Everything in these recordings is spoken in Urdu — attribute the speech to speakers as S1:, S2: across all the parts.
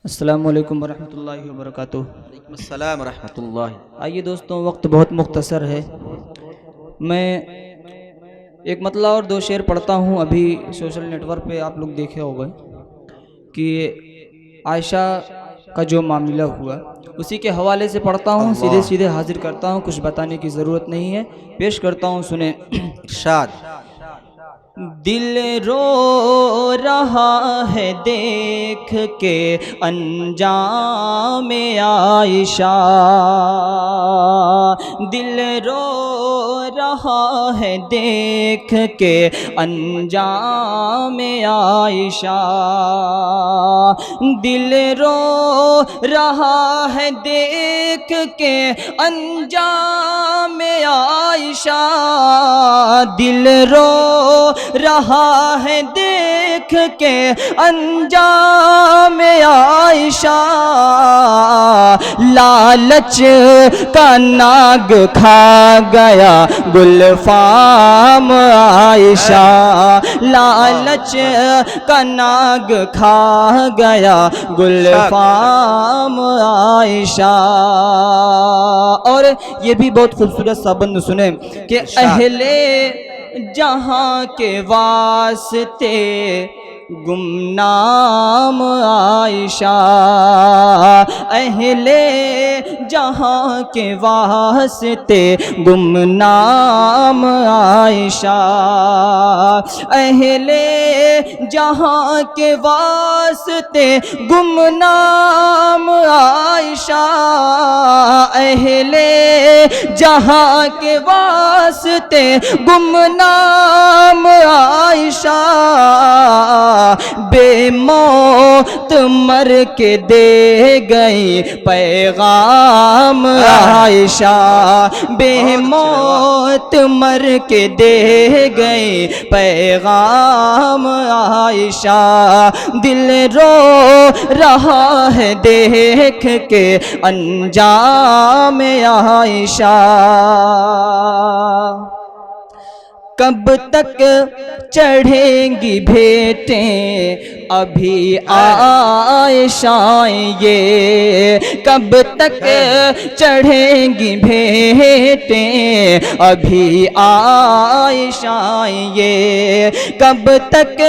S1: السلام علیکم ورحمۃ اللہ وبرکاتہ۔
S2: وعلیکم السلام ورحمۃ اللہ۔
S1: آئیے دوستوں، وقت بہت مختصر ہے، میں ایک مطلع اور دو شعر پڑھتا ہوں۔ ابھی سوشل نیٹ ورک پہ آپ لوگ دیکھے ہوگے کہ عائشہ کا جو معاملہ ہوا اسی کے حوالے سے پڑھتا ہوں، سیدھے سیدھے حاضر کرتا ہوں، کچھ بتانے کی ضرورت نہیں ہے، پیش کرتا ہوں، سنیں۔
S2: ارشاد۔
S1: دل رو رہا ہے دیکھ کے انجام عائشہ، دل رو رہا ہے دیکھ کے انجام عائشہ، دل رو رہا ہے دیکھ کے انجام عائشہ، دل رو رہا ہے دیکھ کے انجام عائشہ، لالچ کا ناگ کھا گیا گلفام عائشہ، لالچ کا ناگ کھا گیا گلفام عائشہ۔ اور یہ بھی بہت خوبصورت سا بند سنیں کہ اہل جہاں کے واسطے گمنام عائشہ، اہل جہاں کے واسطے گمنام عائشہ، اہل جہاں کے واسطے گمنام عائشہ، اہل جہاں کے واسطے گمنام عائشہ، بے موت مر کے دے گئی پیغام عائشہ، بے موت مر کے دے گئی پیغام عائشہ، دل رو رہا ہے دیکھ کے انجام عائشہ۔ کب تک چڑھیں گی بھیٹیں ابھی عائشہ یہ، کب تک چڑھیں گی بھیٹیں ابھی عائشہ یہ، کب تک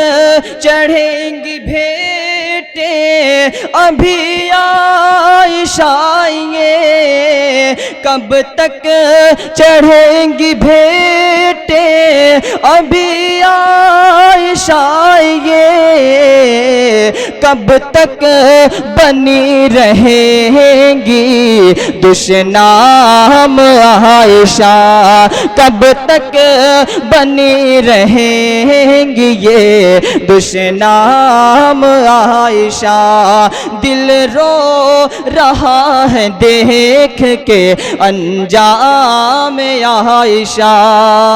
S1: چڑھیں گی بھیٹیں ابھی عائشہ یہ، کب تک چڑھیں گی بھیٹیں ابھی عائشہ یہ، کب تک بنی رہیں گی دشنام عائشہ، کب تک بنی رہیں گی یہ دشنام عائشہ، دل رو رہا ہے دیکھ کے انجام عائشہ۔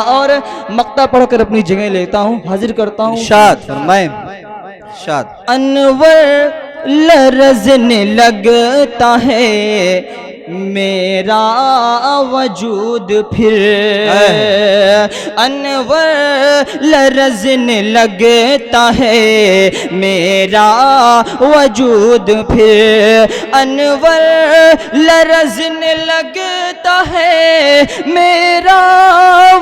S1: اور مقطع پڑھ کر اپنی جگہ لیتا ہوں، حاضر کرتا ہوں۔
S2: ارشاد فرمائیں۔ ارشاد۔
S1: انور لرزنے لگتا ہے میرا وجود پھر، انور لرزنے لگتا ہے میرا وجود پھر، انور لرزنے لگتا ہے میرا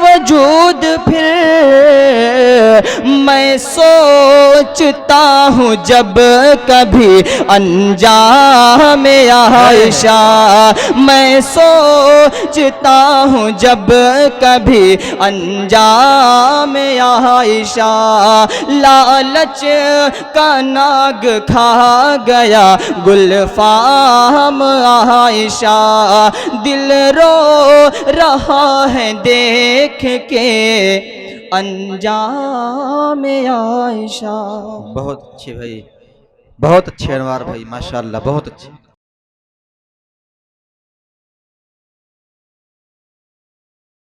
S1: وجود پھر، میں سوچتا ہوں جب کبھی انجام عائشہ، میں سوچتا ہوں جب کبھی انجام عائشہ، لالچ کا ناگ کھا گیا گلفام عائشہ، دل رو رہا ہے دیکھ کے انجام عائشہ۔
S2: بہت اچھے بھائی، بہت اچھے انوار بھائی، ماشاءاللہ بہت اچھے۔